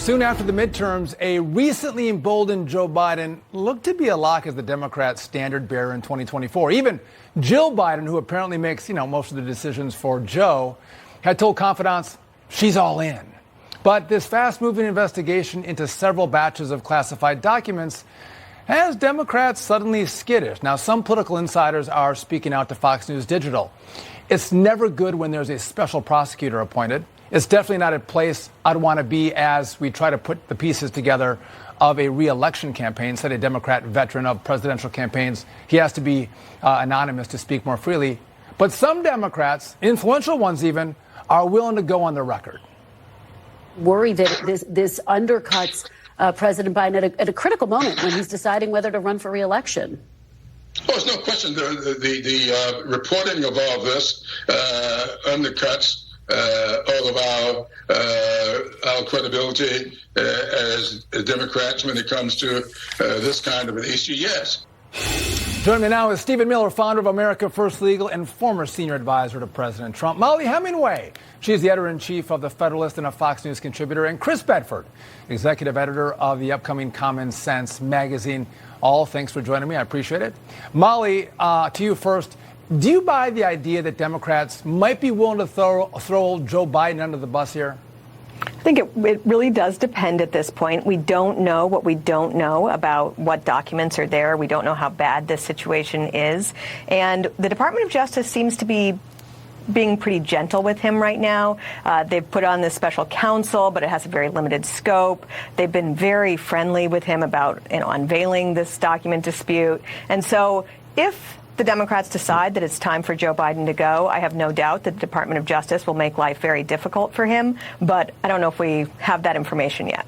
Soon after the midterms, a recently emboldened Joe Biden looked to be a lock as the Democrats' standard bearer in 2024. Even Jill Biden, who apparently makes, most of the decisions for Joe, had told confidants she's all in. But this fast-moving investigation into several batches of classified documents has Democrats suddenly skittish. Now, some political insiders are speaking out to Fox News Digital. It's never good when there's a special prosecutor appointed. It's definitely not a place I'd want to be as we try to put the pieces together of a re-election campaign, said a Democrat veteran of presidential campaigns. He has to be anonymous to speak more freely. But some Democrats, influential ones even, are willing to go on the record. Worry that this undercuts President Biden at a critical moment when he's deciding whether to run for re-election. Oh, there's no question. The reporting of all this undercuts all of our credibility as Democrats when it comes to this kind of an issue. Yes. Joining me now is Stephen Miller, founder of America First Legal and former senior advisor to President Trump. Molly Hemingway, she's the editor-in-chief of The Federalist and a Fox News contributor. And Chris Bedford, executive editor of the upcoming Common Sense magazine. All thanks for joining me. I appreciate it. Molly, to you first. Do you buy the idea that Democrats might be willing to throw Joe Biden under the bus here? I think it really does depend at this point. We don't know what we don't know about what documents are there. We don't know how bad this situation is. And the Department of Justice seems to be being pretty gentle with him right now. They've put on this special counsel, but it has a very limited scope. They've been very friendly with him about unveiling this document dispute. And so if the Democrats decide that it's time for Joe Biden to go, I have no doubt that the Department of Justice will make life very difficult for him. But I don't know if we have that information yet.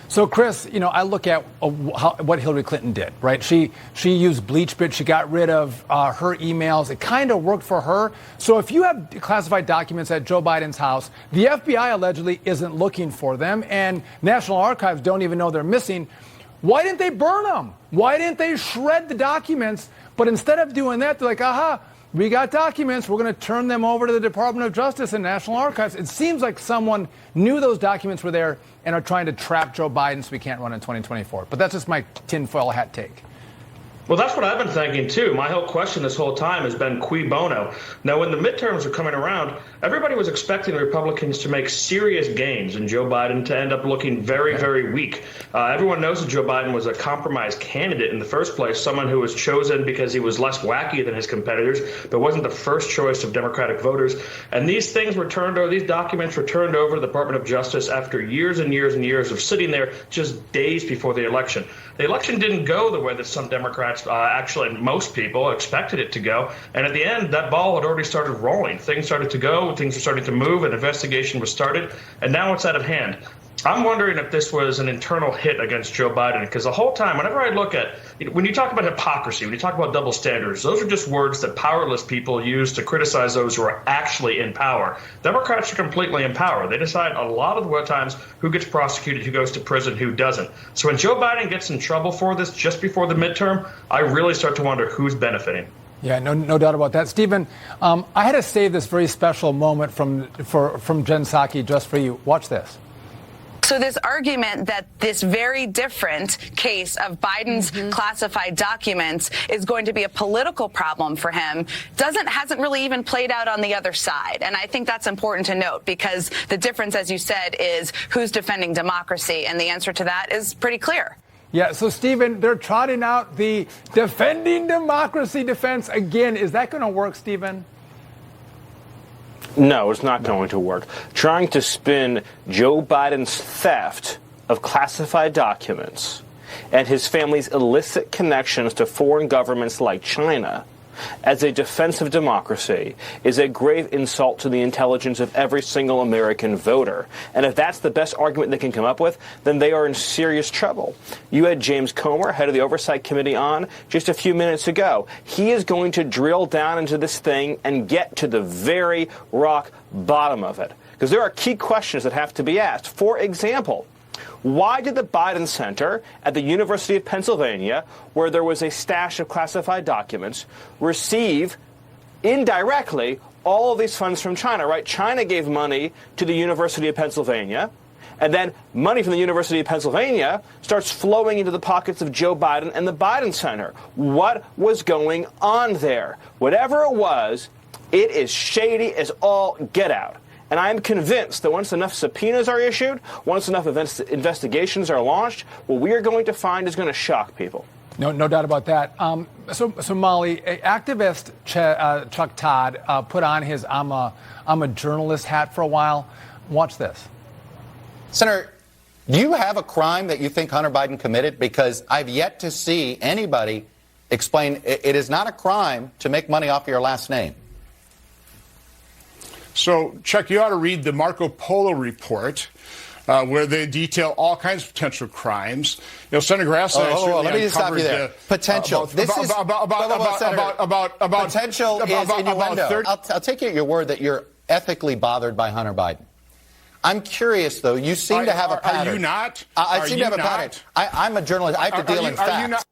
So, Chris, I look at what Hillary Clinton did, right? She used BleachBit. She got rid of her emails. It kind of worked for her. So if you have classified documents at Joe Biden's house, the FBI allegedly isn't looking for them, and National Archives don't even know they're missing. Why didn't they burn them? Why didn't they shred the documents? But instead of doing that, they're like, aha, we got documents. We're going to turn them over to the Department of Justice and National Archives. It seems like someone knew those documents were there and are trying to trap Joe Biden so we can't run in 2024. But that's just my tinfoil hat take. Well, that's what I've been thinking, too. My whole question this whole time has been cui bono. Now, when the midterms were coming around, everybody was expecting the Republicans to make serious gains and Joe Biden to end up looking very, very weak. Everyone knows that Joe Biden was a compromise candidate in the first place, someone who was chosen because he was less wacky than his competitors, but wasn't the first choice of Democratic voters. And these things were turned over, these documents were turned over to the Department of Justice after years and years and years of sitting there just days before the election. The election didn't go the way that some Democrats, actually most people, expected it to go. And at the end, that ball had already started rolling. Things started to go, things were starting to move, an investigation was started, and now it's out of hand. I'm wondering if this was an internal hit against Joe Biden, because the whole time, whenever I look at, when you talk about hypocrisy, when you talk about double standards, those are just words that powerless people use to criticize those who are actually in power. Democrats are completely in power. They decide a lot of the times who gets prosecuted, who goes to prison, who doesn't. So when Joe Biden gets in trouble for this just before the midterm, I really start to wonder who's benefiting. Yeah, no doubt about that. Stephen, I had to save this very special moment from Jen Psaki just for you. Watch this. So this argument that this very different case of Biden's classified documents is going to be a political problem for him hasn't really even played out on the other side. And I think that's important to note, because the difference, as you said, is who's defending democracy. And the answer to that is pretty clear. Yeah, so, Stephen, they're trotting out the defending democracy defense again. Is that going to work, Stephen? No, it's not going to work. Trying to spin Joe Biden's theft of classified documents and his family's illicit connections to foreign governments like China as a defense of democracy is a grave insult to the intelligence of every single American voter. And if that's the best argument they can come up with, then they are in serious trouble. You had James Comer, head of the Oversight Committee, on just a few minutes ago. He is going to drill down into this thing and get to the very rock bottom of it, because there are key questions that have to be asked. For example, why did the Biden Center at the University of Pennsylvania, where there was a stash of classified documents, receive indirectly all of these funds from China, right? China gave money to the University of Pennsylvania, And then money from the University of Pennsylvania starts flowing into the pockets of Joe Biden and the Biden Center. What was going on there? Whatever it was, it is shady as all get out. And I am convinced that once enough subpoenas are issued, once enough investigations are launched, what we are going to find is going to shock people. No doubt about that. So Molly, activist Chuck Todd put on his I'm a journalist hat for a while. Watch this. Senator, do you have a crime that you think Hunter Biden committed? Because I've yet to see anybody explain it is not a crime to make money off your last name. So, Chuck, you ought to read the Marco Polo report, where they detail all kinds of potential crimes. You know, Senator Grass and I certainly let me just stop you there. Potential. Potential is innuendo. I'll take you at your word that you're ethically bothered by Hunter Biden. I'm curious, though. You seem to have a pattern. Are you not? I seem to have a pattern. I'm a journalist. I have to deal in facts.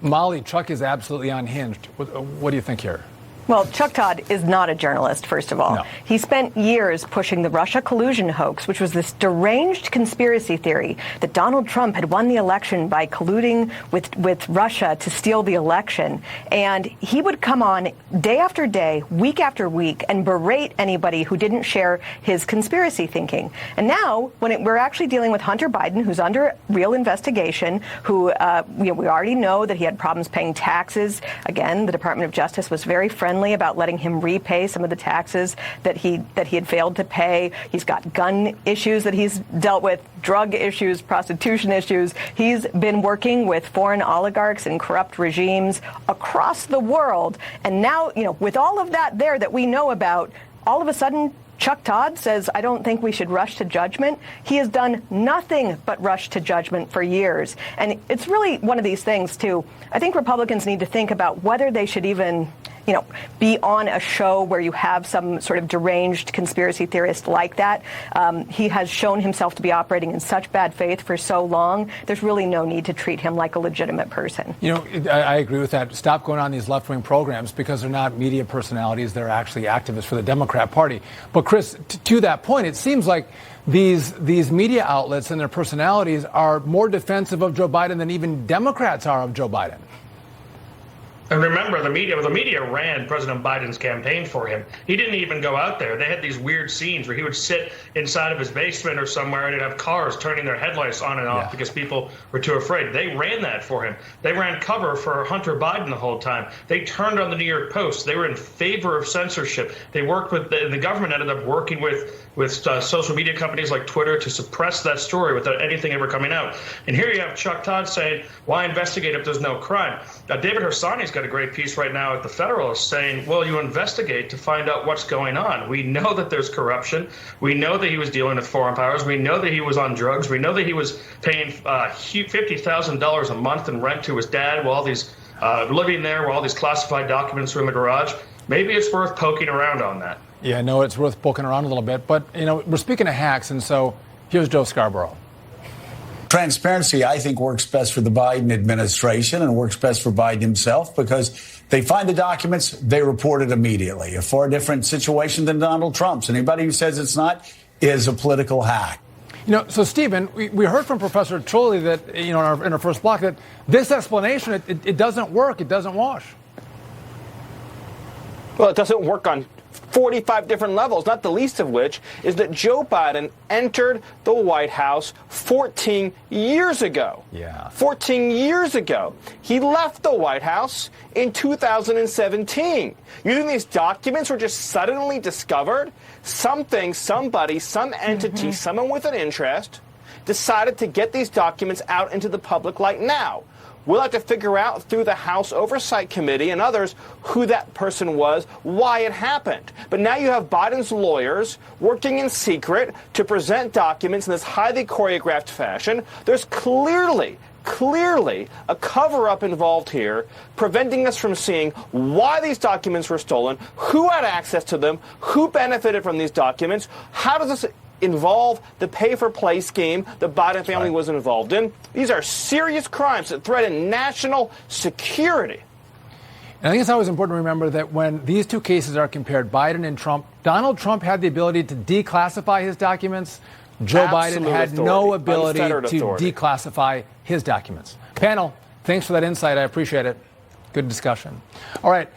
Molly, Chuck is absolutely unhinged. What do you think here? Well, Chuck Todd is not a journalist, first of all. No. He spent years pushing the Russia collusion hoax, which was this deranged conspiracy theory that Donald Trump had won the election by colluding with Russia to steal the election. And he would come on day after day, week after week, and berate anybody who didn't share his conspiracy thinking. And now, when we're actually dealing with Hunter Biden, who's under real investigation, who we already know that he had problems paying taxes. Again, the Department of Justice was very friendly about letting him repay some of the taxes that he had failed to pay. He's got gun issues that he's dealt with, drug issues, prostitution issues. He's been working with foreign oligarchs and corrupt regimes across the world. And now, with all of that there that we know about, all of a sudden, Chuck Todd says, I don't think we should rush to judgment. He has done nothing but rush to judgment for years. And it's really one of these things, too. I think Republicans need to think about whether they should even be on a show where you have some sort of deranged conspiracy theorist like that. He has shown himself to be operating in such bad faith for so long. There's really no need to treat him like a legitimate person. I agree with that. Stop going on these left-wing programs because they're not media personalities. They're actually activists for the Democrat Party. But, Chris, to that point, it seems like these media outlets and their personalities are more defensive of Joe Biden than even Democrats are of Joe Biden. And remember, the media ran President Biden's campaign for him. He didn't even go out there. They had these weird scenes where he would sit inside of his basement or somewhere and he'd have cars turning their headlights on and off because people were too afraid. They ran that for him. They ran cover for Hunter Biden the whole time. They turned on the New York Post. They were in favor of censorship. They worked with the government ended up working with social media companies like Twitter to suppress that story without anything ever coming out. And here you have Chuck Todd saying, why investigate if there's no crime? David Hersani's got a great piece right now at the Federalist saying, well, you investigate to find out what's going on. We know that there's corruption. We know that he was dealing with foreign powers. We know that he was on drugs. We know that he was paying $50,000 a month in rent to his dad while these living there, while all these classified documents were in the garage. Maybe it's worth poking around on that. Yeah, no, it's worth poking around a little bit. But, we're speaking of hacks, and so here's Joe Scarborough. Transparency, I think, works best for the Biden administration and works best for Biden himself because they find the documents, they report it immediately. A far different situation than Donald Trump's. Anybody who says it's not is a political hack. So, Stephen, we heard from Professor Trulli that, in our first block, that this explanation, it doesn't work. It doesn't wash. Well, it doesn't work on 45 different levels, not the least of which is that Joe Biden entered the White House 14 years ago. Yeah. 14 years ago. He left the White House in 2017. You think these documents were just suddenly discovered? Something, somebody, some entity, someone with an interest decided to get these documents out into the public light now. We'll have to figure out through the House Oversight Committee and others who that person was, why it happened. But now you have Biden's lawyers working in secret to present documents in this highly choreographed fashion. There's clearly a cover-up involved here, preventing us from seeing why these documents were stolen, who had access to them, who benefited from these documents, how does this involve the pay-for-play scheme the Biden family was involved in. These are serious crimes that threaten national security. And I think it's always important to remember that when these two cases are compared, Biden and Trump, Donald Trump had the ability to declassify his documents. Joe Biden Absolute had authority. no ability Unfettered to authority. declassify his documents. Panel, thanks for that insight. I appreciate it. Good discussion. All right.